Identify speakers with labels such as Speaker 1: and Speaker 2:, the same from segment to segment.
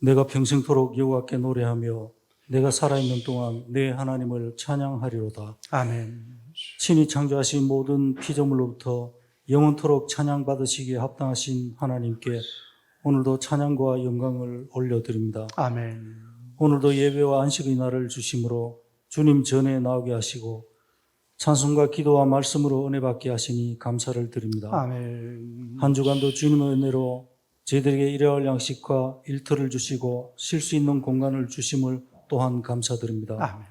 Speaker 1: 내가 평생토록 여호와께 노래하며 내가 살아있는 동안 내 하나님을 찬양하리로다.
Speaker 2: 아멘.
Speaker 1: 친히 창조하신 모든 피조물로부터 영원토록 찬양받으시기에 합당하신 하나님께 오늘도 찬양과 영광을 올려드립니다.
Speaker 2: 아멘.
Speaker 1: 오늘도 예배와 안식의 날을 주심으로 주님 전에 나오게 하시고 찬송과 기도와 말씀으로 은혜 받게 하시니 감사를 드립니다.
Speaker 2: 아멘.
Speaker 1: 한 주간도 주님의 은혜로 저희들에게 일해할 양식과 일터를 주시고 쉴 수 있는 공간을 주심을 또한 감사드립니다.
Speaker 2: 아멘.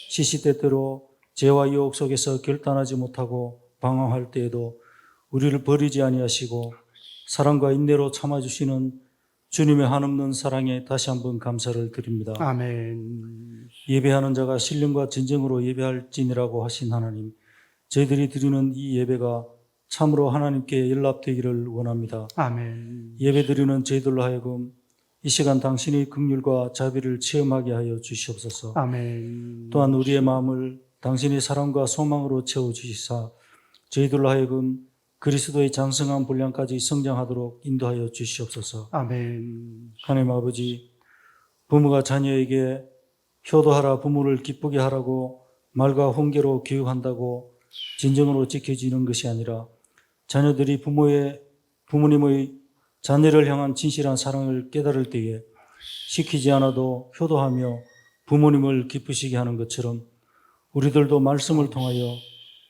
Speaker 1: 시시때때로 죄와 유혹 속에서 결단하지 못하고 방황할 때에도 우리를 버리지 아니하시고 사랑과 인내로 참아주시는 주님의 한없는 사랑에 다시 한번 감사를 드립니다.
Speaker 2: 아멘.
Speaker 1: 예배하는 자가 신령과 진정으로 예배할지니라고 하신 하나님, 저희들이 드리는 이 예배가 참으로 하나님께 연락되기를 원합니다.
Speaker 2: 아멘.
Speaker 1: 예배드리는 저희들로 하여금 이 시간 당신의 긍휼과 자비를 체험하게 하여 주시옵소서.
Speaker 2: 아멘.
Speaker 1: 또한 우리의 마음을 당신의 사랑과 소망으로 채워주시사 저희들로 하여금 그리스도의 장성한 분량까지 성장하도록 인도하여 주시옵소서.
Speaker 2: 아멘.
Speaker 1: 하나님 아버지, 부모가 자녀에게 효도하라, 부모를 기쁘게 하라고 말과 훈계로 교육한다고 진정으로 지켜지는 것이 아니라 자녀들이 부모님의 자녀를 향한 진실한 사랑을 깨달을 때에 시키지 않아도 효도하며 부모님을 기쁘시게 하는 것처럼 우리들도 말씀을 통하여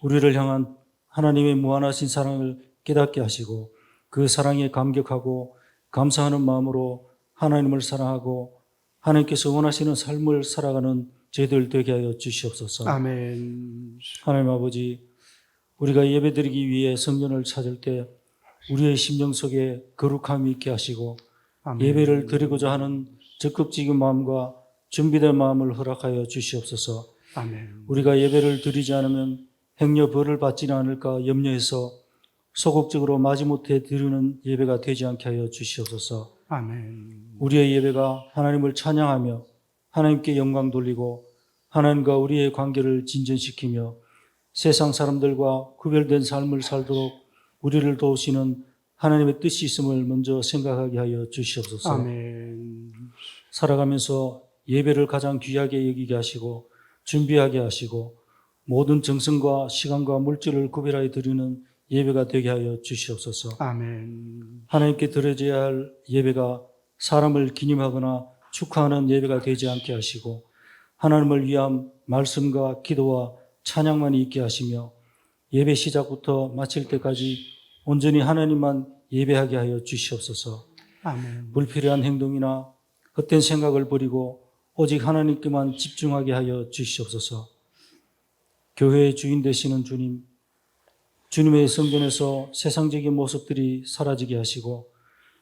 Speaker 1: 우리를 향한 하나님의 무한하신 사랑을 깨닫게 하시고 그 사랑에 감격하고 감사하는 마음으로 하나님을 사랑하고 하나님께서 원하시는 삶을 살아가는 저희들 되게 하여 주시옵소서.
Speaker 2: 아멘.
Speaker 1: 하나님 아버지, 우리가 예배드리기 위해 성전을 찾을 때 우리의 심령 속에 거룩함이 있게 하시고
Speaker 2: 아멘.
Speaker 1: 예배를 드리고자 하는 적극적인 마음과 준비된 마음을 허락하여 주시옵소서.
Speaker 2: 아멘.
Speaker 1: 우리가 예배를 드리지 않으면 행여 벌을 받지는 않을까 염려해서 소극적으로 마지못해 드리는 예배가 되지 않게 하여 주시옵소서.
Speaker 2: 아멘.
Speaker 1: 우리의 예배가 하나님을 찬양하며 하나님께 영광 돌리고 하나님과 우리의 관계를 진전시키며 세상 사람들과 구별된 삶을 살도록 우리를 도우시는 하나님의 뜻이 있음을 먼저 생각하게 하여 주시옵소서.
Speaker 2: 아멘.
Speaker 1: 살아가면서 예배를 가장 귀하게 여기게 하시고 준비하게 하시고 모든 정성과 시간과 물질을 구별하여 드리는 예배가 되게 하여 주시옵소서.
Speaker 2: 아멘.
Speaker 1: 하나님께 드려져야 할 예배가 사람을 기념하거나 축하하는 예배가 되지 않게 하시고 하나님을 위한 말씀과 기도와 찬양만이 있게 하시며 예배 시작부터 마칠 때까지 온전히 하나님만 예배하게 하여 주시옵소서.
Speaker 2: 아멘.
Speaker 1: 불필요한 행동이나 헛된 생각을 버리고 오직 하나님께만 집중하게 하여 주시옵소서. 교회의 주인 되시는 주님, 주님의 성전에서 세상적인 모습들이 사라지게 하시고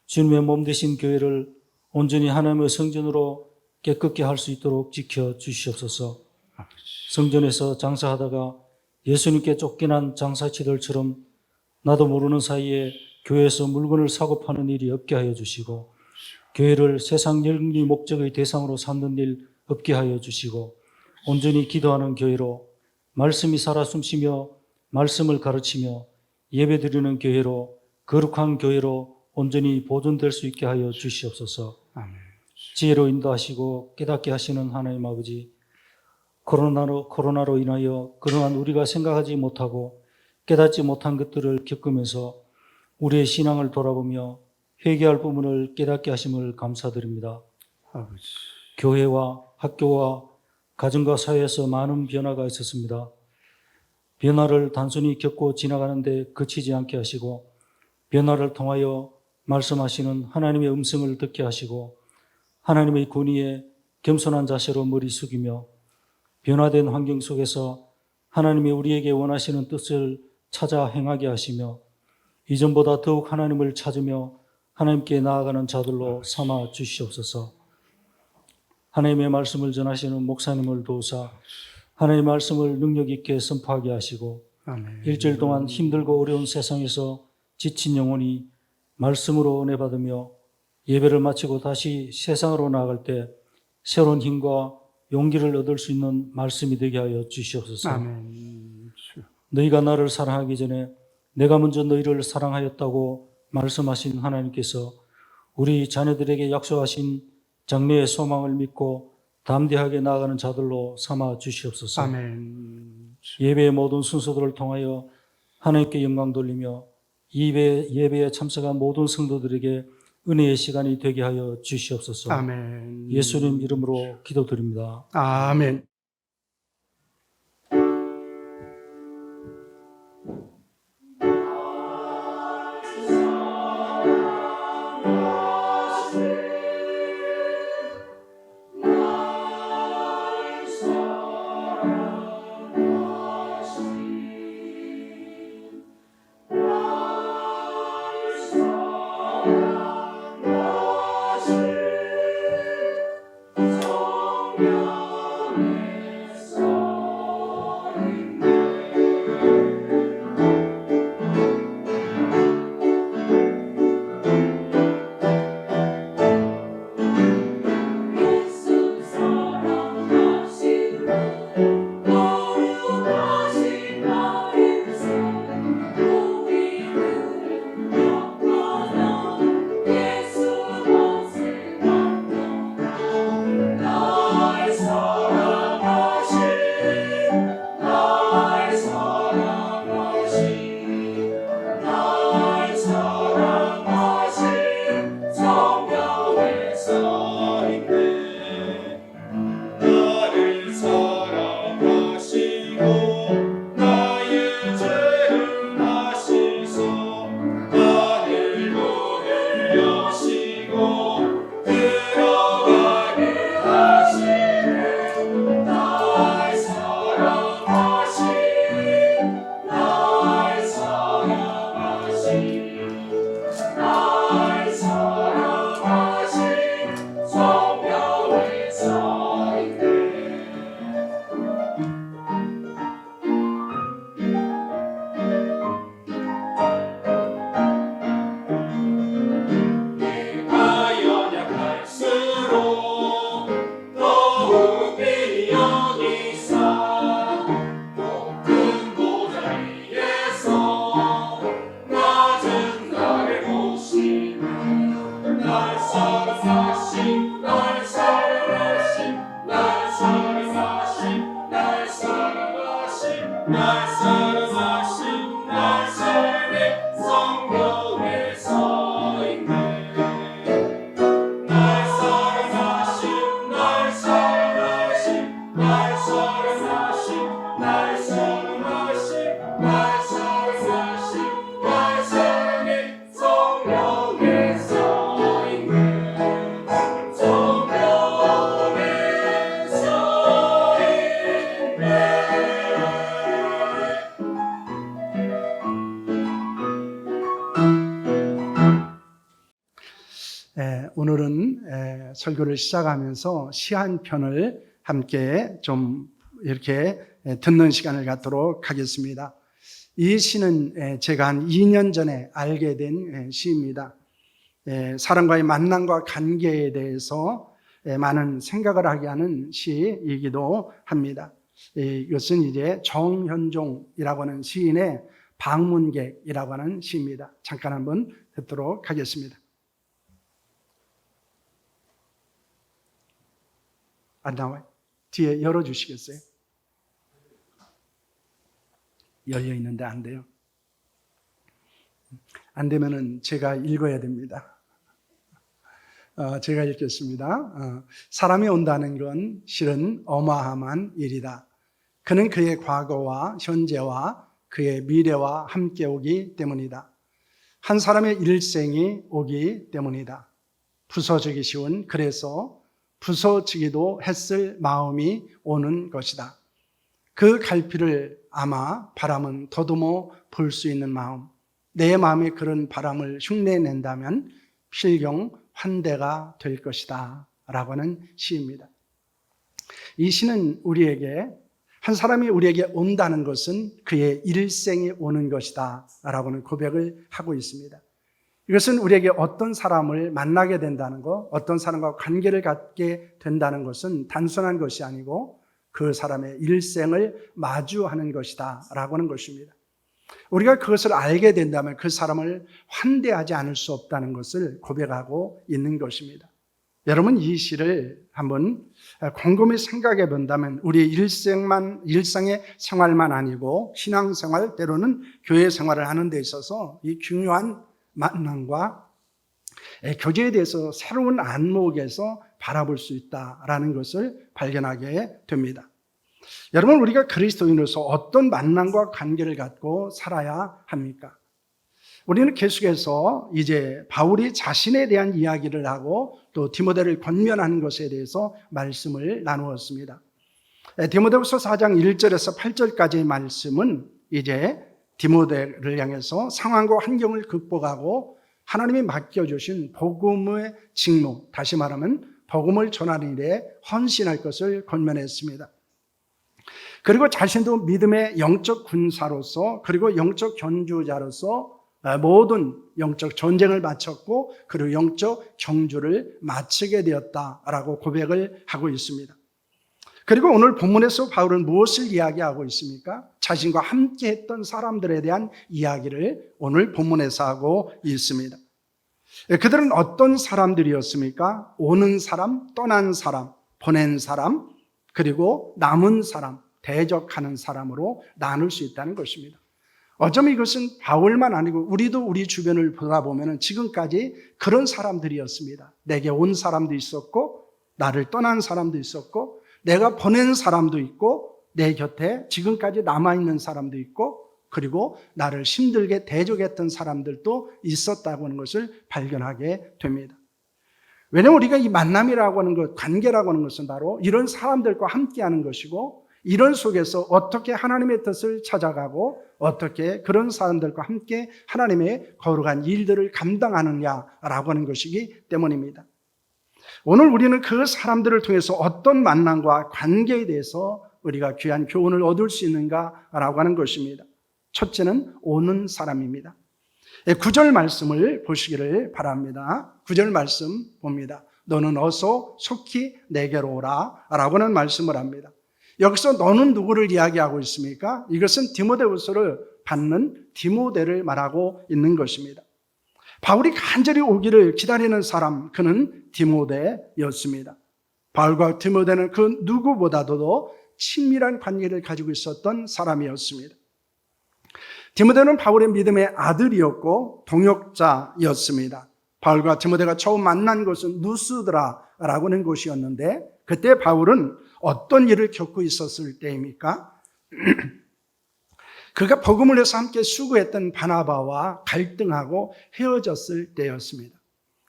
Speaker 1: 주님의 몸 되신 교회를 온전히 하나님의 성전으로 깨끗게 할 수 있도록 지켜 주시옵소서. 성전에서 장사하다가 예수님께 쫓겨난 장사치들처럼 나도 모르는 사이에 교회에서 물건을 사고 파는 일이 없게 하여 주시고 교회를 세상 영리 목적의 대상으로 삼는 일 없게 하여 주시고 온전히 기도하는 교회로 말씀이 살아 숨쉬며 말씀을 가르치며 예배드리는 교회로 거룩한 교회로 온전히 보존될 수 있게 하여 주시옵소서.
Speaker 2: 아멘.
Speaker 1: 지혜로 인도하시고 깨닫게 하시는 하나님 아버지, 코로나로 인하여 그러한 우리가 생각하지 못하고 깨닫지 못한 것들을 겪으면서 우리의 신앙을 돌아보며 회개할 부분을 깨닫게 하심을 감사드립니다.
Speaker 2: 아버지.
Speaker 1: 교회와 학교와 가정과 사회에서 많은 변화가 있었습니다. 변화를 단순히 겪고 지나가는데 그치지 않게 하시고 변화를 통하여 말씀하시는 하나님의 음성을 듣게 하시고 하나님의 권위에 겸손한 자세로 머리 숙이며 변화된 환경 속에서 하나님이 우리에게 원하시는 뜻을 찾아 행하게 하시며 이전보다 더욱 하나님을 찾으며 하나님께 나아가는 자들로 삼아 주시옵소서. 하나님의 말씀을 전하시는 목사님을 도우사 하나님의 말씀을 능력 있게 선포하게 하시고
Speaker 2: 아멘.
Speaker 1: 일주일 동안 힘들고 어려운 세상에서 지친 영혼이 말씀으로 은혜 받으며 예배를 마치고 다시 세상으로 나아갈 때 새로운 힘과 용기를 얻을 수 있는 말씀이 되게 하여 주시옵소서.
Speaker 2: 아멘.
Speaker 1: 너희가 나를 사랑하기 전에 내가 먼저 너희를 사랑하였다고 말씀하신 하나님께서 우리 자녀들에게 약속하신 장래의 소망을 믿고 담대하게 나아가는 자들로 삼아 주시옵소서.
Speaker 2: 아멘.
Speaker 1: 예배의 모든 순서들을 통하여 하나님께 영광 돌리며 예배에 참석한 모든 성도들에게 은혜의 시간이 되게 하여 주시옵소서.
Speaker 2: 아멘.
Speaker 1: 예수님 이름으로 기도드립니다.
Speaker 2: 아멘. 오늘은 설교를 시작하면서 시 한 편을 함께 좀 이렇게 듣는 시간을 갖도록 하겠습니다. 이 시는 제가 한 2년 전에 알게 된 시입니다. 사람과의 만남과 관계에 대해서 많은 생각을 하게 하는 시이기도 합니다. 이것은 이제 정현종이라고 하는 시인의 방문객이라고 하는 시입니다. 잠깐 한번 듣도록 하겠습니다. 안 나와요? 뒤에 열어주시겠어요? 열려 있는데 안 돼요. 안 되면은 제가 읽어야 됩니다. 제가 읽겠습니다. 사람이 온다는 건 실은 어마어마한 일이다. 그는 그의 과거와 현재와 그의 미래와 함께 오기 때문이다. 한 사람의 일생이 오기 때문이다. 부서지기 쉬운, 그래서 부서지기도 했을 마음이 오는 것이다. 그 갈피를 아마 바람은 더듬어 볼 수 있는 마음, 내 마음에 그런 바람을 흉내낸다면 필경 환대가 될 것이다 라고 하는 시입니다. 이 시는 우리에게, 한 사람이 우리에게 온다는 것은 그의 일생이 오는 것이다 라고는 고백을 하고 있습니다. 이것은 우리에게 어떤 사람을 만나게 된다는 것, 어떤 사람과 관계를 갖게 된다는 것은 단순한 것이 아니고 그 사람의 일생을 마주하는 것이다 라고 하는 것입니다. 우리가 그것을 알게 된다면 그 사람을 환대하지 않을 수 없다는 것을 고백하고 있는 것입니다. 여러분 이 시를 한번 곰곰이 생각해 본다면 우리의 일상의 생활만 아니고 신앙생활 때로는 교회 생활을 하는 데 있어서 이 중요한 만남과 교제에 대해서 새로운 안목에서 바라볼 수 있다라는 것을 발견하게 됩니다. 여러분 우리가 그리스도인으로서 어떤 만남과 관계를 갖고 살아야 합니까? 우리는 계속해서 이제 바울이 자신에 대한 이야기를 하고 또 디모데를 권면하는 것에 대해서 말씀을 나누었습니다. 디모데후서 4장 1절에서 8절까지의 말씀은 이제 디모데를 향해서 상황과 환경을 극복하고 하나님이 맡겨주신 복음의 직무, 다시 말하면 복음을 전하는 일에 헌신할 것을 권면했습니다. 그리고 자신도 믿음의 영적 군사로서 그리고 영적 견주자로서 모든 영적 전쟁을 마쳤고 그리고 영적 경주를 마치게 되었다라고 고백을 하고 있습니다. 그리고 오늘 본문에서 바울은 무엇을 이야기하고 있습니까? 자신과 함께 했던 사람들에 대한 이야기를 오늘 본문에서 하고 있습니다. 그들은 어떤 사람들이었습니까? 오는 사람, 떠난 사람, 보낸 사람, 그리고 남은 사람, 대적하는 사람으로 나눌 수 있다는 것입니다. 어쩌면 이것은 바울만 아니고 우리도 우리 주변을 돌아보면 지금까지 그런 사람들이었습니다. 내게 온 사람도 있었고 나를 떠난 사람도 있었고 내가 보낸 사람도 있고 내 곁에 지금까지 남아있는 사람도 있고 그리고 나를 힘들게 대적했던 사람들도 있었다고 하는 것을 발견하게 됩니다. 왜냐하면 우리가 이 만남이라고 하는 것, 관계라고 하는 것은 바로 이런 사람들과 함께하는 것이고 이런 속에서 어떻게 하나님의 뜻을 찾아가고 어떻게 그런 사람들과 함께 하나님의 거룩한 일들을 감당하느냐라고 하는 것이기 때문입니다. 오늘 우리는 그 사람들을 통해서 어떤 만남과 관계에 대해서 우리가 귀한 교훈을 얻을 수 있는가라고 하는 것입니다. 첫째는 오는 사람입니다. 9절 말씀을 보시기를 바랍니다. 9절 말씀 봅니다. 너는 어서 속히 내게로 오라 라고 하는 말씀을 합니다. 여기서 너는 누구를 이야기하고 있습니까? 이것은 디모데후서를 받는 디모데를 말하고 있는 것입니다. 바울이 간절히 오기를 기다리는 사람, 그는 디모데였습니다. 바울과 디모데는 그 누구보다도 친밀한 관계를 가지고 있었던 사람이었습니다. 디모데는 바울의 믿음의 아들이었고 동역자였습니다. 바울과 디모데가 처음 만난 곳은 누스드라라고 하는 곳이었는데 그때 바울은 어떤 일을 겪고 있었을 때입니까? 그가 복음을 위해서 함께 수고했던 바나바와 갈등하고 헤어졌을 때였습니다.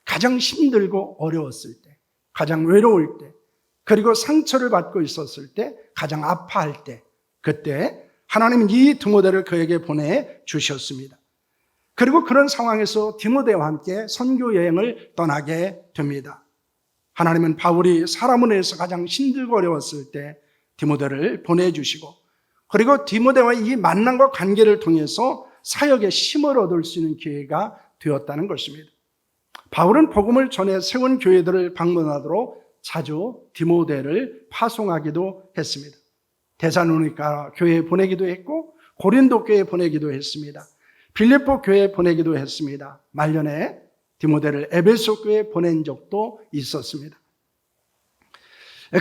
Speaker 2: 가장 힘들고 어려웠을 때, 가장 외로울 때, 그리고 상처를 받고 있었을 때, 가장 아파할 때, 그때 하나님은 이 디모데를 그에게 보내주셨습니다. 그리고 그런 상황에서 디모데와 함께 선교 여행을 떠나게 됩니다. 하나님은 바울이 사람을 위해서 가장 힘들고 어려웠을 때 디모데를 보내주시고 그리고 디모데와의 이 만남과 관계를 통해서 사역에 힘을 얻을 수 있는 기회가 되었다는 것입니다. 바울은 복음을 전해 세운 교회들을 방문하도록 자주 디모데를 파송하기도 했습니다. 데살로니가 교회에 보내기도 했고 고린도 교회에 보내기도 했습니다. 빌립보 교회에 보내기도 했습니다. 말년에 디모데를 에베소 교회에 보낸 적도 있었습니다.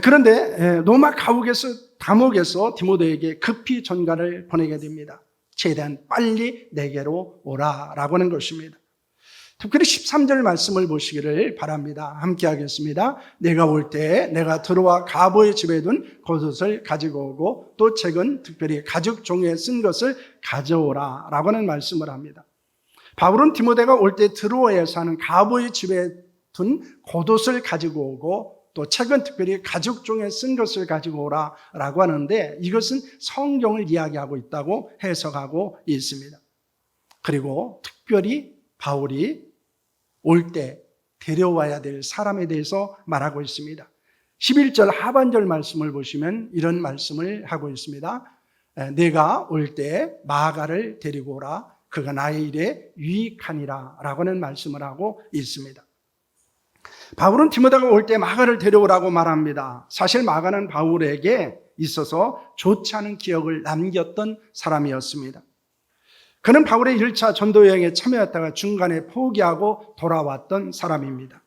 Speaker 2: 그런데 로마 감옥에서 디모데에게 급히 전가를 보내게 됩니다. 최대한 빨리 내게로 오라라고 하는 것입니다. 특별히 13절 말씀을 보시기를 바랍니다. 함께 하겠습니다. 내가 올 때 내가 들어와 가보의 집에 둔 겉옷을 가지고 오고 또 책은 특별히 가죽 종이에 쓴 것을 가져오라 라고 하는 말씀을 합니다. 바울은 디모데가 올 때 드로아에 사는 가보의 집에 둔 겉옷을 가지고 오고 또 책은 특별히 가죽 종이에 쓴 것을 가지고 오라 라고 하는데 이것은 성경을 이야기하고 있다고 해석하고 있습니다. 그리고 특별히 바울이 올 때 데려와야 될 사람에 대해서 말하고 있습니다. 11절 하반절 말씀을 보시면 이런 말씀을 하고 있습니다. 내가 올 때 마가를 데리고 오라. 그가 나의 일에 유익하니라 라고 하는 말씀을 하고 있습니다. 바울은 디모데가 올 때 마가를 데려오라고 말합니다. 사실 마가는 바울에게 있어서 좋지 않은 기억을 남겼던 사람이었습니다. 그는 바울의 1차 전도 여행에 참여했다가 중간에 포기하고 돌아왔던 사람입니다.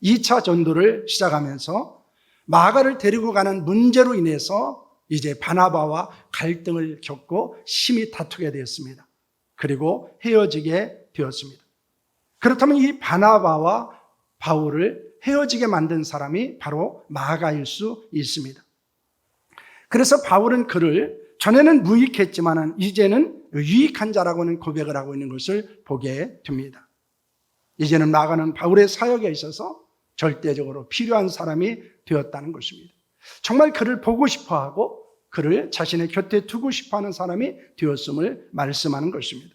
Speaker 2: 2차 전도를 시작하면서 마가를 데리고 가는 문제로 인해서 이제 바나바와 갈등을 겪고 심히 다투게 되었습니다. 그리고 헤어지게 되었습니다. 그렇다면 이 바나바와 바울을 헤어지게 만든 사람이 바로 마가일 수 있습니다. 그래서 바울은 그를 전에는 무익했지만 이제는 유익한 자라고는 고백을 하고 있는 것을 보게 됩니다. 이제는 마가는 바울의 사역에 있어서 절대적으로 필요한 사람이 되었다는 것입니다. 정말 그를 보고 싶어하고 그를 자신의 곁에 두고 싶어하는 사람이 되었음을 말씀하는 것입니다.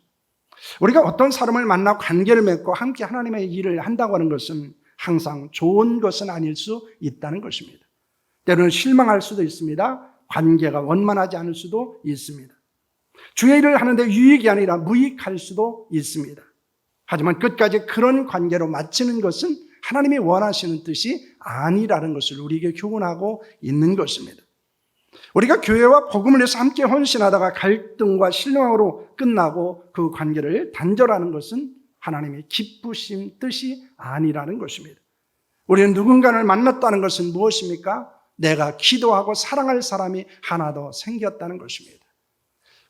Speaker 2: 우리가 어떤 사람을 만나 관계를 맺고 함께 하나님의 일을 한다고 하는 것은 항상 좋은 것은 아닐 수 있다는 것입니다. 때로는 실망할 수도 있습니다. 관계가 원만하지 않을 수도 있습니다. 주의 일을 하는데 유익이 아니라 무익할 수도 있습니다. 하지만 끝까지 그런 관계로 마치는 것은 하나님이 원하시는 뜻이 아니라는 것을 우리에게 교훈하고 있는 것입니다. 우리가 교회와 복음을 위해서 함께 헌신하다가 갈등과 실망으로 끝나고 그 관계를 단절하는 것은 하나님의 기쁘신 뜻이 아니라는 것입니다. 우리는 누군가를 만났다는 것은 무엇입니까? 내가 기도하고 사랑할 사람이 하나 더 생겼다는 것입니다.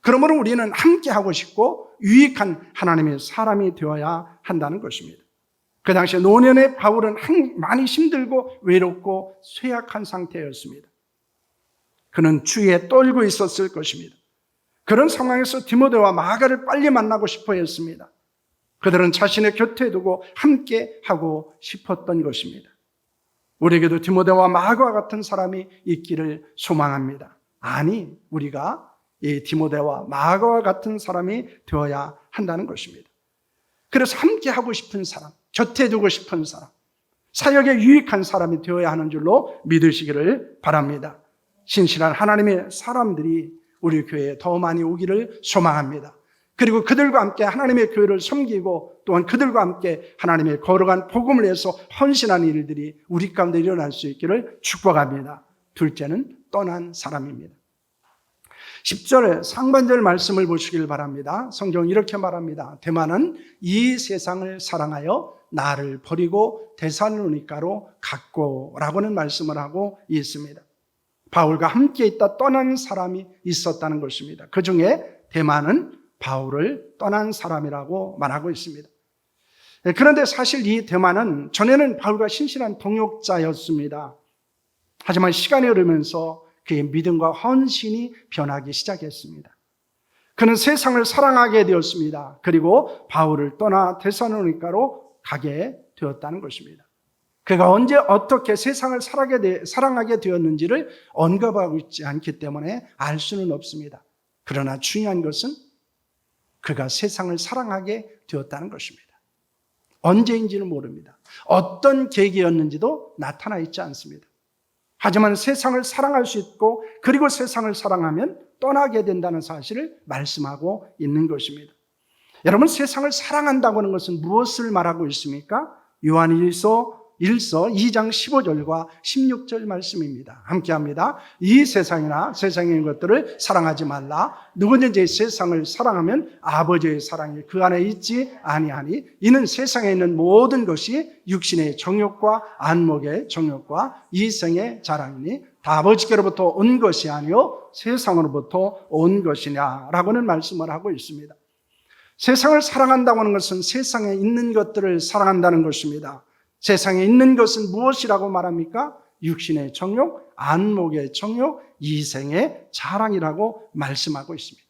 Speaker 2: 그러므로 우리는 함께 하고 싶고 유익한 하나님의 사람이 되어야 한다는 것입니다. 그 당시에 노년의 바울은 많이 힘들고 외롭고 쇠약한 상태였습니다. 그는 주위에 떨고 있었을 것입니다. 그런 상황에서 디모데와 마가를 빨리 만나고 싶어 했습니다. 그들은 자신의 곁에 두고 함께 하고 싶었던 것입니다. 우리에게도 디모데와 마가와 같은 사람이 있기를 소망합니다. 아니, 우리가 이 디모데와 마가와 같은 사람이 되어야 한다는 것입니다. 그래서 함께 하고 싶은 사람, 곁에 두고 싶은 사람, 사역에 유익한 사람이 되어야 하는 줄로 믿으시기를 바랍니다. 신실한 하나님의 사람들이 우리 교회에 더 많이 오기를 소망합니다. 그리고 그들과 함께 하나님의 교회를 섬기고 또한 그들과 함께 하나님의 거룩한 복음을 위해서 헌신하는 일들이 우리 가운데 일어날 수 있기를 축복합니다. 둘째는 떠난 사람입니다. 10절 상반절 말씀을 보시길 바랍니다. 성경은 이렇게 말합니다. 데마는 이 세상을 사랑하여 나를 버리고 데살로니가로 갔고 라고는 말씀을 하고 있습니다. 바울과 함께 있다 떠난 사람이 있었다는 것입니다. 그 중에 데마는 바울을 떠난 사람이라고 말하고 있습니다. 그런데 사실 이 데마는 전에는 바울과 신실한 동역자였습니다. 하지만 시간이 흐르면서 그의 믿음과 헌신이 변하기 시작했습니다. 그는 세상을 사랑하게 되었습니다. 그리고 바울을 떠나 데살로니가로 가게 되었다는 것입니다. 그가 언제 어떻게 세상을 사랑하게 되었는지를 언급하고 있지 않기 때문에 알 수는 없습니다. 그러나 중요한 것은 그가 세상을 사랑하게 되었다는 것입니다. 언제인지는 모릅니다. 어떤 계기였는지도 나타나 있지 않습니다. 하지만 세상을 사랑할 수 있고 그리고 세상을 사랑하면 떠나게 된다는 사실을 말씀하고 있는 것입니다. 여러분, 세상을 사랑한다고 하는 것은 무엇을 말하고 있습니까? 요한일서 2장 15절과 16절 말씀입니다. 함께합니다. 이 세상이나 세상에 있는 것들을 사랑하지 말라. 누구든지 세상을 사랑하면 아버지의 사랑이 그 안에 있지 아니하니 이는 세상에 있는 모든 것이 육신의 정욕과 안목의 정욕과 이생의 자랑이니 다 아버지께로부터 온 것이 아니요 세상으로부터 온 것이냐라고는 말씀을 하고 있습니다. 세상을 사랑한다고 하는 것은 세상에 있는 것들을 사랑한다는 것입니다. 세상에 있는 것은 무엇이라고 말합니까? 육신의 정욕, 안목의 정욕, 이생의 자랑이라고 말씀하고 있습니다.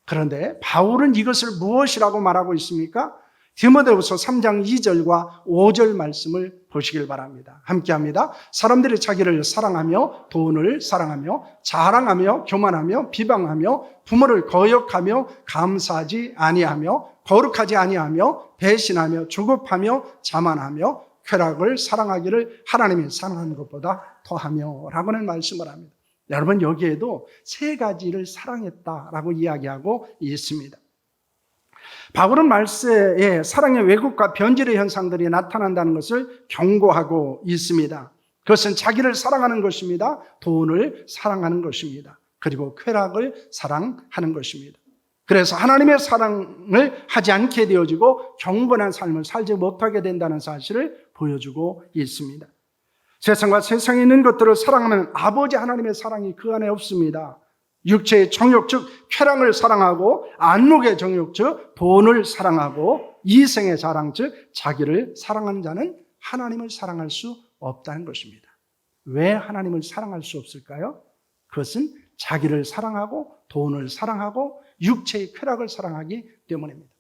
Speaker 2: 그런데 바울은 이것을 무엇이라고 말하고 있습니까? 디모데후서 3장 2절과 5절 말씀을 보시길 바랍니다. 함께합니다. 사람들이 자기를 사랑하며 돈을 사랑하며 자랑하며 교만하며 비방하며 부모를 거역하며 감사하지 아니하며 거룩하지 아니하며 배신하며 조급하며 자만하며 쾌락을 사랑하기를 하나님이 사랑하는 것보다 더하며 라고는 말씀을 합니다. 여러분, 여기에도 세 가지를 사랑했다라고 이야기하고 있습니다. 바울은 말세에 사랑의 왜곡과 변질의 현상들이 나타난다는 것을 경고하고 있습니다. 그것은 자기를 사랑하는 것입니다. 돈을 사랑하는 것입니다. 그리고 쾌락을 사랑하는 것입니다. 그래서 하나님의 사랑을 하지 않게 되어지고 경건한 삶을 살지 못하게 된다는 사실을 보여주고 있습니다. 세상과 세상에 있는 것들을 사랑하는 아버지 하나님의 사랑이 그 안에 없습니다. 육체의 정욕 즉 쾌락을 사랑하고 안목의 정욕 즉 돈을 사랑하고 이생의 자랑 즉 자기를 사랑하는 자는 하나님을 사랑할 수 없다는 것입니다. 왜 하나님을 사랑할 수 없을까요? 그것은 자기를 사랑하고 돈을 사랑하고 육체의 쾌락을 사랑하기 때문입니다.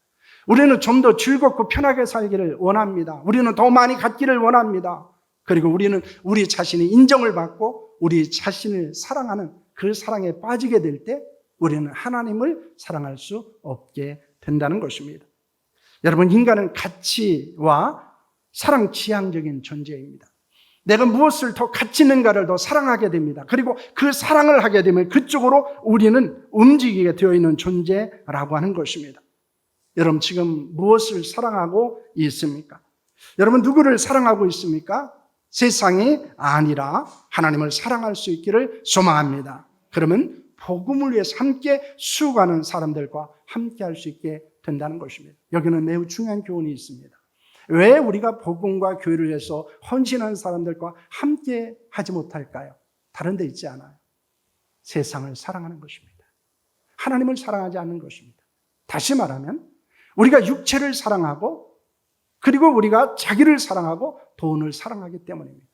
Speaker 2: 우리는 좀 더 즐겁고 편하게 살기를 원합니다. 우리는 더 많이 갖기를 원합니다. 그리고 우리는 우리 자신의 인정을 받고 우리 자신을 사랑하는 그 사랑에 빠지게 될 때 우리는 하나님을 사랑할 수 없게 된다는 것입니다. 여러분, 인간은 가치와 사랑 지향적인 존재입니다. 내가 무엇을 더 가치 있는가를 더 사랑하게 됩니다. 그리고 그 사랑을 하게 되면 그쪽으로 우리는 움직이게 되어 있는 존재라고 하는 것입니다. 여러분, 지금 무엇을 사랑하고 있습니까? 여러분, 누구를 사랑하고 있습니까? 세상이 아니라 하나님을 사랑할 수 있기를 소망합니다. 그러면 복음을 위해서 함께 수고하는 사람들과 함께 할 수 있게 된다는 것입니다. 여기는 매우 중요한 교훈이 있습니다. 왜 우리가 복음과 교회를 위해서 헌신하는 사람들과 함께 하지 못할까요? 다른 데 있지 않아요. 세상을 사랑하는 것입니다. 하나님을 사랑하지 않는 것입니다. 다시 말하면 우리가 육체를 사랑하고 그리고 우리가 자기를 사랑하고 돈을 사랑하기 때문입니다.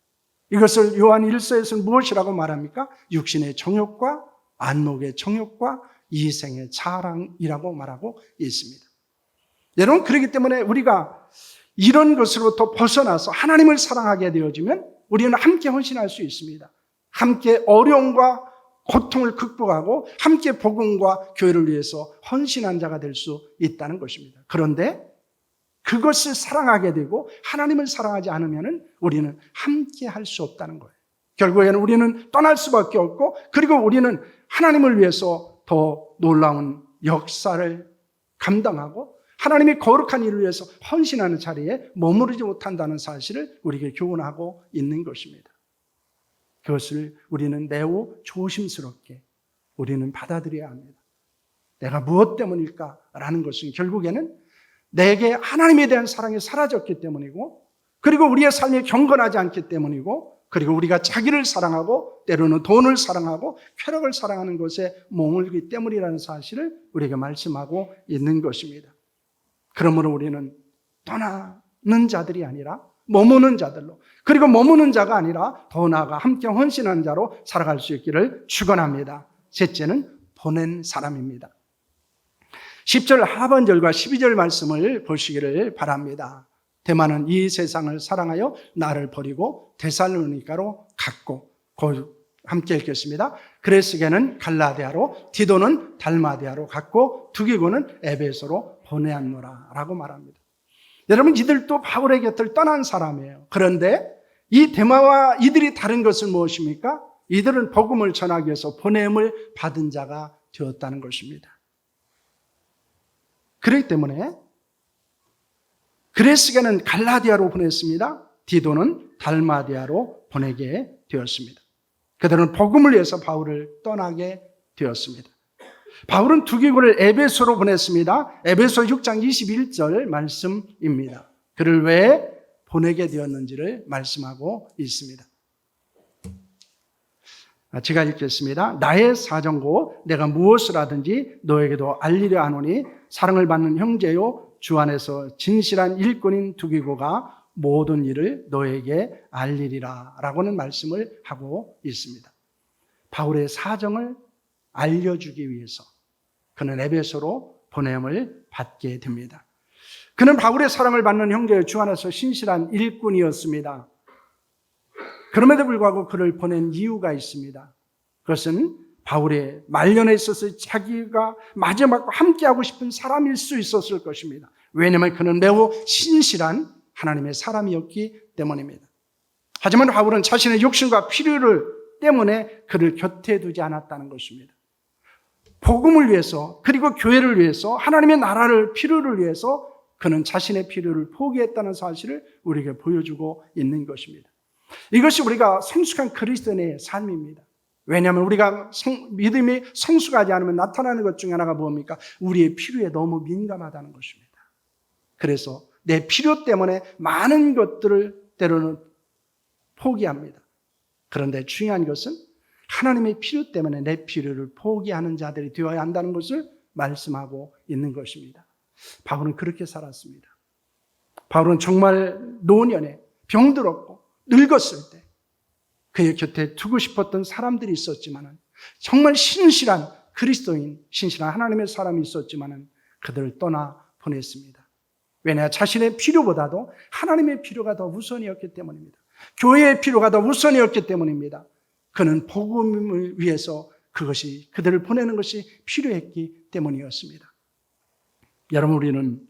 Speaker 2: 이것을 요한 1서에서는 무엇이라고 말합니까? 육신의 정욕과 안목의 정욕과 이생의 자랑이라고 말하고 있습니다. 여러분, 그렇기 때문에 우리가 이런 것으로부터 벗어나서 하나님을 사랑하게 되어지면 우리는 함께 헌신할 수 있습니다. 함께 어려움과 고통을 극복하고 함께 복음과 교회를 위해서 헌신한 자가 될 수 있다는 것입니다. 그런데 그것을 사랑하게 되고 하나님을 사랑하지 않으면 우리는 함께 할 수 없다는 거예요. 결국에는 우리는 떠날 수밖에 없고 그리고 우리는 하나님을 위해서 더 놀라운 역사를 감당하고 하나님의 거룩한 일을 위해서 헌신하는 자리에 머무르지 못한다는 사실을 우리에게 교훈하고 있는 것입니다. 그것을 우리는 매우 조심스럽게 우리는 받아들여야 합니다. 내가 무엇 때문일까라는 것은 결국에는 내게 하나님에 대한 사랑이 사라졌기 때문이고 그리고 우리의 삶이 경건하지 않기 때문이고 그리고 우리가 자기를 사랑하고 때로는 돈을 사랑하고 쾌락을 사랑하는 것에 머물기 때문이라는 사실을 우리에게 말씀하고 있는 것입니다. 그러므로 우리는 떠나는 자들이 아니라 머무는 자들로 그리고 머무는 자가 아니라 더 나아가 함께 헌신하는 자로 살아갈 수 있기를 축원합니다. 셋째는 보낸 사람입니다. 10절 하반절과 12절 말씀을 보시기를 바랍니다. 데마는 이 세상을 사랑하여 나를 버리고 데살로니가로 갔고 함께 읽겠습니다. 그레스게는 갈라디아로 디도는 달마디아로 갔고 두기고는 에베소로 보내었노라 라고 말합니다. 여러분, 이들도 바울의 곁을 떠난 사람이에요. 그런데 이 데마와 이들이 다른 것은 무엇입니까? 이들은 복음을 전하기 위해서 보냄을 받은 자가 되었다는 것입니다. 그렇기 때문에 그레스게는 갈라디아로 보냈습니다. 디도는 달마디아로 보내게 되었습니다. 그들은 복음을 위해서 바울을 떠나게 되었습니다. 바울은 두기고를 에베소로 보냈습니다. 에베소 6장 21절 말씀입니다. 그를 왜 보내게 되었는지를 말씀하고 있습니다. 제가 읽겠습니다. 나의 사정고 내가 무엇을 하든지 너에게도 알리려 하노니 사랑을 받는 형제요 주 안에서 진실한 일꾼인 두기고가 모든 일을 너에게 알리리라 라고는 말씀을 하고 있습니다. 바울의 사정을 알려주기 위해서 그는 에베소로 보냄을 받게 됩니다. 그는 바울의 사랑을 받는 형제요 주 안에서 신실한 일꾼이었습니다. 그럼에도 불구하고 그를 보낸 이유가 있습니다. 그것은 바울의 말년에 있어서 자기가 마지막과 함께하고 싶은 사람일 수 있었을 것입니다. 왜냐하면 그는 매우 신실한 하나님의 사람이었기 때문입니다. 하지만 바울은 자신의 욕심과 필요를 때문에 그를 곁에 두지 않았다는 것입니다. 복음을 위해서 그리고 교회를 위해서 하나님의 나라를 필요를 위해서 그는 자신의 필요를 포기했다는 사실을 우리에게 보여주고 있는 것입니다. 이것이 우리가 성숙한 그리스도인의 삶입니다. 왜냐하면 우리가 믿음이 성숙하지 않으면 나타나는 것 중에 하나가 뭡니까? 우리의 필요에 너무 민감하다는 것입니다. 그래서 내 필요 때문에 많은 것들을 때로는 포기합니다. 그런데 중요한 것은 하나님의 필요 때문에 내 필요를 포기하는 자들이 되어야 한다는 것을 말씀하고 있는 것입니다. 바울은 그렇게 살았습니다. 바울은 정말 노년에 병들었고 늙었을 때 그의 곁에 두고 싶었던 사람들이 있었지만 정말 신실한 그리스도인, 신실한 하나님의 사람이 있었지만 그들을 떠나 보냈습니다. 왜냐? 자신의 필요보다도 하나님의 필요가 더 우선이었기 때문입니다. 교회의 필요가 더 우선이었기 때문입니다. 그는 복음을 위해서 그것이 그들을 보내는 것이 필요했기 때문이었습니다. 여러분, 우리는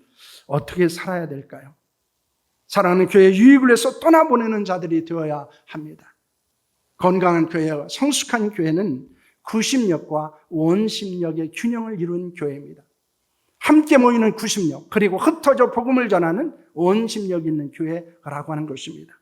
Speaker 2: 어떻게 살아야 될까요? 사랑하는 교회에 유익을 위해서 떠나보내는 자들이 되어야 합니다. 건강한 교회와 성숙한 교회는 구심력과 원심력의 균형을 이룬 교회입니다. 함께 모이는 구심력, 그리고 흩어져 복음을 전하는 원심력 있는 교회라고 하는 것입니다.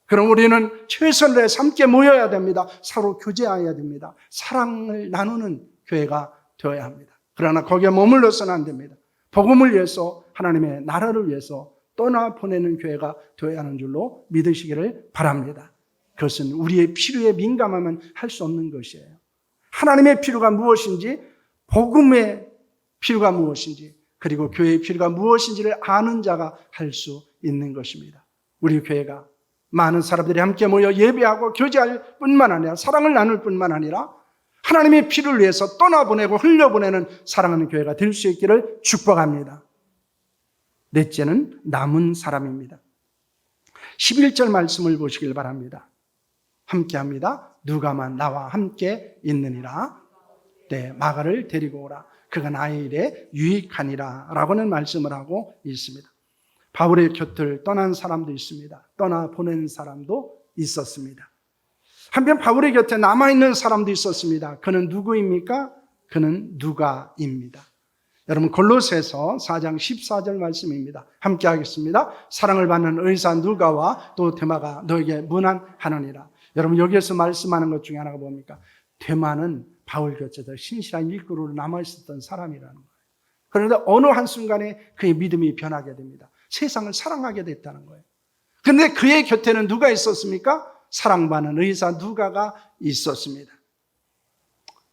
Speaker 2: 그럼 우리는 최선을 다해서 함께 모여야 됩니다. 서로 교제해야 됩니다. 사랑을 나누는 교회가 되어야 합니다. 그러나 거기에 머물러서는 안 됩니다. 복음을 위해서, 하나님의 나라를 위해서 떠나보내는 교회가 되어야 하는 줄로 믿으시기를 바랍니다. 그것은 우리의 필요에 민감하면 할 수 없는 것이에요. 하나님의 필요가 무엇인지, 복음의 필요가 무엇인지, 그리고 교회의 필요가 무엇인지를 아는 자가 할 수 있는 것입니다. 우리 교회가 많은 사람들이 함께 모여 예배하고 교제할 뿐만 아니라 사랑을 나눌 뿐만 아니라 하나님의 필요를 위해서 떠나보내고 흘려보내는 사랑하는 교회가 될 수 있기를 축복합니다. 넷째는 남은 사람입니다. 11절 말씀을 보시길 바랍니다. 함께합니다. 누가만 나와 함께 있느니라. 네, 마가를 데리고 오라. 그가 나의 일에 유익하니라 라고는 말씀을 하고 있습니다. 바울의 곁을 떠난 사람도 있습니다. 떠나보낸 사람도 있었습니다. 한편 바울의 곁에 남아있는 사람도 있었습니다. 그는 누구입니까? 그는 누가입니다. 여러분, 골로새서 4장 14절 말씀입니다. 함께 하겠습니다. 사랑을 받는 의사 누가와 또 데마가 너에게 문안하느니라. 여러분, 여기에서 말씀하는 것 중에 하나가 뭡니까? 데마는 바울 곁에서 신실한 일꾼으로 남아있었던 사람이라는 거예요. 그런데 어느 한순간에 그의 믿음이 변하게 됩니다. 세상을 사랑하게 됐다는 거예요. 그런데 그의 곁에는 누가 있었습니까? 사랑받는 의사 누가가 있었습니다.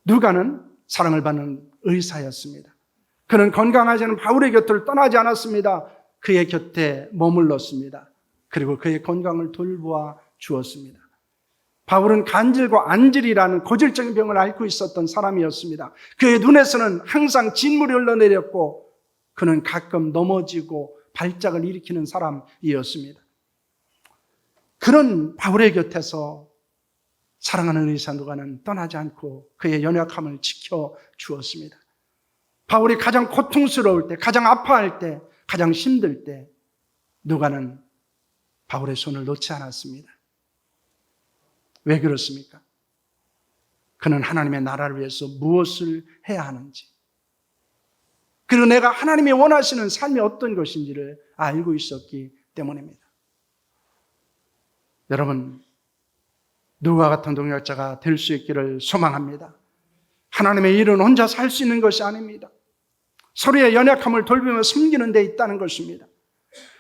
Speaker 2: 누가는 사랑을 받는 의사였습니다. 그는 건강하지 않은 바울의 곁을 떠나지 않았습니다. 그의 곁에 머물렀습니다. 그리고 그의 건강을 돌보아 주었습니다. 바울은 간질과 안질이라는 고질적인 병을 앓고 있었던 사람이었습니다. 그의 눈에서는 항상 진물이 흘러내렸고 그는 가끔 넘어지고 발작을 일으키는 사람이었습니다. 그런 바울의 곁에서 사랑하는 의사 누가는 떠나지 않고 그의 연약함을 지켜주었습니다. 바울이 가장 고통스러울 때, 가장 아파할 때, 가장 힘들 때 누가는 바울의 손을 놓지 않았습니다. 왜 그렇습니까? 그는 하나님의 나라를 위해서 무엇을 해야 하는지, 그리고 내가 하나님이 원하시는 삶이 어떤 것인지를 알고 있었기 때문입니다. 여러분, 누가 같은 동역자가 될 수 있기를 소망합니다. 하나님의 일은 혼자 살 수 있는 것이 아닙니다. 서로의 연약함을 돌보며 섬기는 데 있다는 것입니다.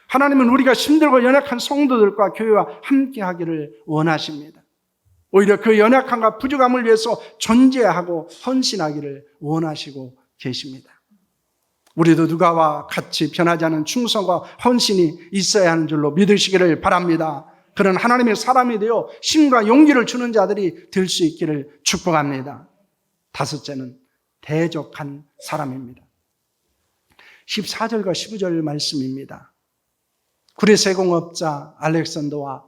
Speaker 2: 하나님은 우리가 힘들고 연약한 성도들과 교회와 함께 하기를 원하십니다. 오히려 그 연약함과 부족함을 위해서 존재하고 헌신하기를 원하시고 계십니다. 우리도 누가와 같이 변하지 않은 충성과 헌신이 있어야 하는 줄로 믿으시기를 바랍니다. 그런 하나님의 사람이 되어 힘과 용기를 주는 자들이 될 수 있기를 축복합니다. 다섯째는 대적한 사람입니다. 14절과 15절 말씀입니다. 구리 세공업자 알렉산더가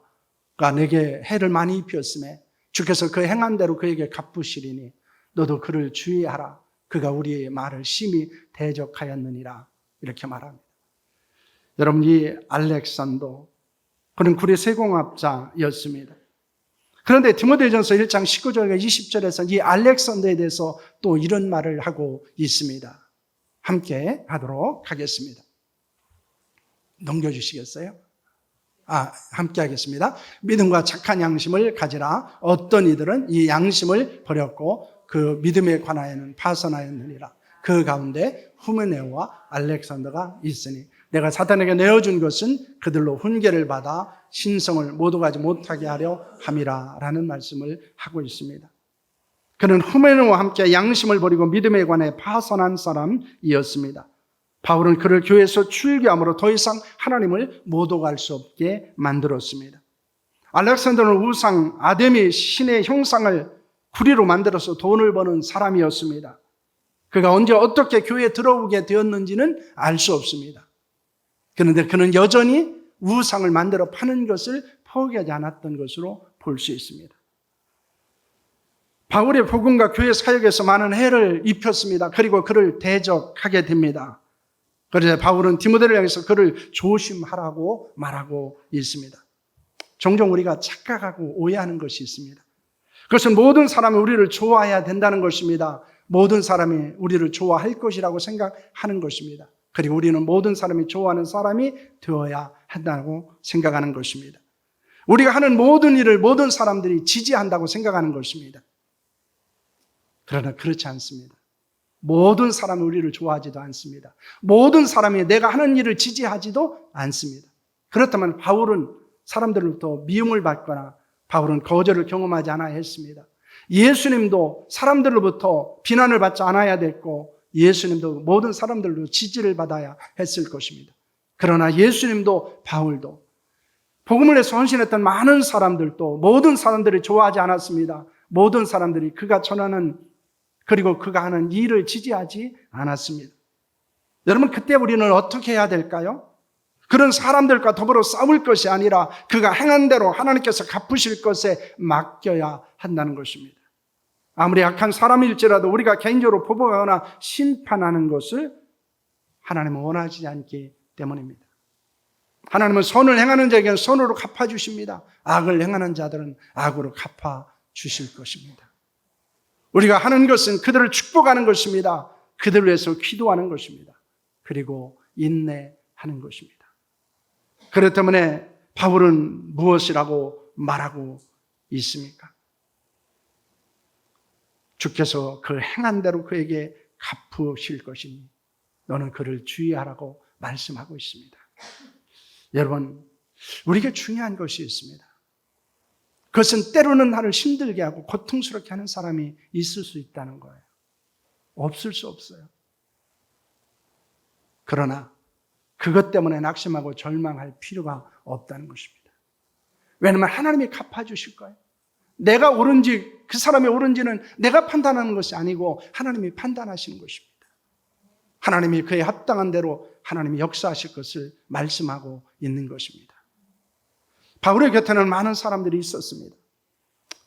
Speaker 2: 내게 해를 많이 입혔음에 주께서 그 행한 대로 그에게 갚으시리니 너도 그를 주의하라. 그가 우리의 말을 심히 대적하였느니라. 이렇게 말합니다. 여러분, 이 알렉산더, 그는 구리 세공업자였습니다. 그런데 디모데전서 1장 19절과 20절에서 이 알렉산더에 대해서 또 이런 말을 하고 있습니다. 함께 하도록 하겠습니다. 넘겨주시겠어요? 함께 하겠습니다. 믿음과 착한 양심을 가지라. 어떤 이들은 이 양심을 버렸고 그 믿음에 관하여는 파선하였느니라. 그 가운데 후메네오와 알렉산더가 있으니 내가 사탄에게 내어준 것은 그들로 훈계를 받아 신성을 모두 가지 못하게 하려 함이라 라는 말씀을 하고 있습니다. 그는 후메네오와 함께 양심을 버리고 믿음에 관해 파선한 사람이었습니다. 바울은 그를 교회에서 출교함으로 더 이상 하나님을 못 오갈 수 없게 만들었습니다. 알렉산더는 우상 아데미 신의 형상을 구리로 만들어서 돈을 버는 사람이었습니다. 그가 언제 어떻게 교회에 들어오게 되었는지는 알 수 없습니다. 그런데 그는 여전히 우상을 만들어 파는 것을 포기하지 않았던 것으로 볼 수 있습니다. 바울의 복음과 교회 사역에서 많은 해를 입혔습니다. 그리고 그를 대적하게 됩니다. 그래서 바울은 디모데를 향해서 그를 조심하라고 말하고 있습니다. 종종 우리가 착각하고 오해하는 것이 있습니다. 그것은 모든 사람이 우리를 좋아해야 된다는 것입니다. 모든 사람이 우리를 좋아할 것이라고 생각하는 것입니다. 그리고 우리는 모든 사람이 좋아하는 사람이 되어야 한다고 생각하는 것입니다. 우리가 하는 모든 일을 모든 사람들이 지지한다고 생각하는 것입니다. 그러나 그렇지 않습니다. 모든 사람이 우리를 좋아하지도 않습니다. 모든 사람이 내가 하는 일을 지지하지도 않습니다. 그렇다면 바울은 사람들로부터 미움을 받거나 바울은 거절을 경험하지 않아야 했습니다. 예수님도 사람들로부터 비난을 받지 않아야 됐고 예수님도 모든 사람들로 지지를 받아야 했을 것입니다. 그러나 예수님도 바울도 복음을 위해서 헌신했던 많은 사람들도 모든 사람들이 좋아하지 않았습니다. 모든 사람들이 그가 전하는 그리고 그가 하는 일을 지지하지 않았습니다. 여러분, 그때 우리는 어떻게 해야 될까요? 그런 사람들과 더불어 싸울 것이 아니라 그가 행한 대로 하나님께서 갚으실 것에 맡겨야 한다는 것입니다. 아무리 악한 사람일지라도 우리가 개인적으로 보복하거나 심판하는 것을 하나님은 원하지 않기 때문입니다. 하나님은 선을 행하는 자에게는 선으로 갚아주십니다. 악을 행하는 자들은 악으로 갚아주실 것입니다. 우리가 하는 것은 그들을 축복하는 것입니다. 그들을 위해서 기도하는 것입니다. 그리고 인내하는 것입니다. 그렇기 때문에 바울은 무엇이라고 말하고 있습니까? 주께서 그 행한 대로 그에게 갚으실 것이니 너는 그를 주의하라고 말씀하고 있습니다. 여러분, 우리에게 중요한 것이 있습니다. 그것은 때로는 나를 힘들게 하고 고통스럽게 하는 사람이 있을 수 있다는 거예요. 없을 수 없어요. 그러나 그것 때문에 낙심하고 절망할 필요가 없다는 것입니다. 왜냐하면 하나님이 갚아주실 거예요. 내가 옳은지 그 사람이 옳은지는 내가 판단하는 것이 아니고 하나님이 판단하시는 것입니다. 하나님이 그에 합당한 대로 하나님이 역사하실 것을 말씀하고 있는 것입니다. 바울의 곁에는 많은 사람들이 있었습니다.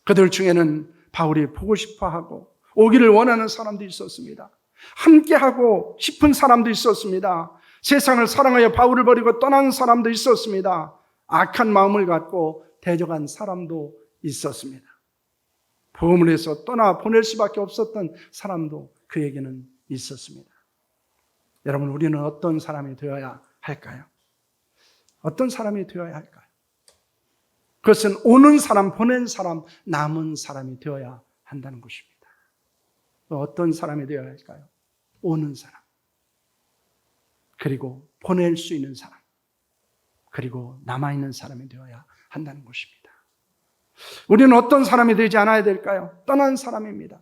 Speaker 2: 그들 중에는 바울이 보고 싶어하고 오기를 원하는 사람도 있었습니다. 함께하고 싶은 사람도 있었습니다. 세상을 사랑하여 바울을 버리고 떠난 사람도 있었습니다. 악한 마음을 갖고 대적한 사람도 있었습니다. 복음을 위해서 떠나 보낼 수밖에 없었던 사람도 그에게는 있었습니다. 여러분, 우리는 어떤 사람이 되어야 할까요? 어떤 사람이 되어야 할까요? 그것은 오는 사람, 보낸 사람, 남은 사람이 되어야 한다는 것입니다. 어떤 사람이 되어야 할까요? 오는 사람, 그리고 보낼 수 있는 사람, 그리고 남아있는 사람이 되어야 한다는 것입니다. 우리는 어떤 사람이 되지 않아야 될까요? 떠난 사람입니다.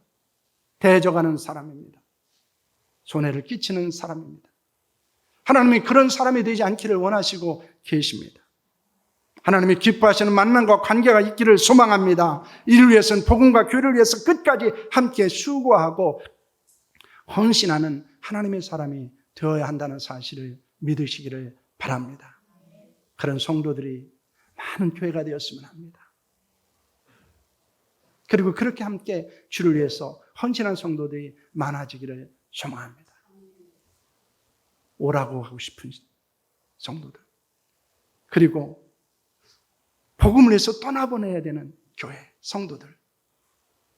Speaker 2: 대적하는 사람입니다. 손해를 끼치는 사람입니다. 하나님이 그런 사람이 되지 않기를 원하시고 계십니다. 하나님이 기뻐하시는 만남과 관계가 있기를 소망합니다. 이를 위해서는 복음과 교회를 위해서 끝까지 함께 수고하고 헌신하는 하나님의 사람이 되어야 한다는 사실을 믿으시기를 바랍니다. 그런 성도들이 많은 교회가 되었으면 합니다. 그리고 그렇게 함께 주를 위해서 헌신한 성도들이 많아지기를 소망합니다. 오라고 하고 싶은 성도들, 그리고 복음을 위해서 떠나보내야 되는 교회 성도들,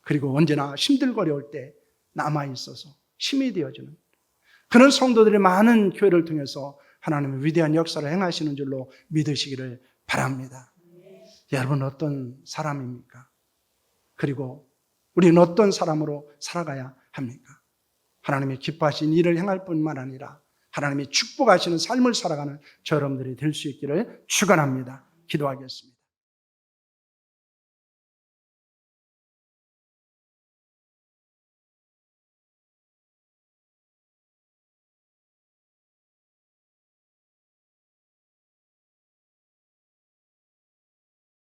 Speaker 2: 그리고 언제나 힘들거려올 때 남아있어서 힘이 되어주는 그런 성도들이 많은 교회를 통해서 하나님의 위대한 역사를 행하시는 줄로 믿으시기를 바랍니다. 여러분 어떤 사람입니까? 그리고 우리는 어떤 사람으로 살아가야 합니까? 하나님이 기뻐하신 일을 행할 뿐만 아니라 하나님이 축복하시는 삶을 살아가는 저 여러분들이 될 수 있기를 축원합니다. 기도하겠습니다.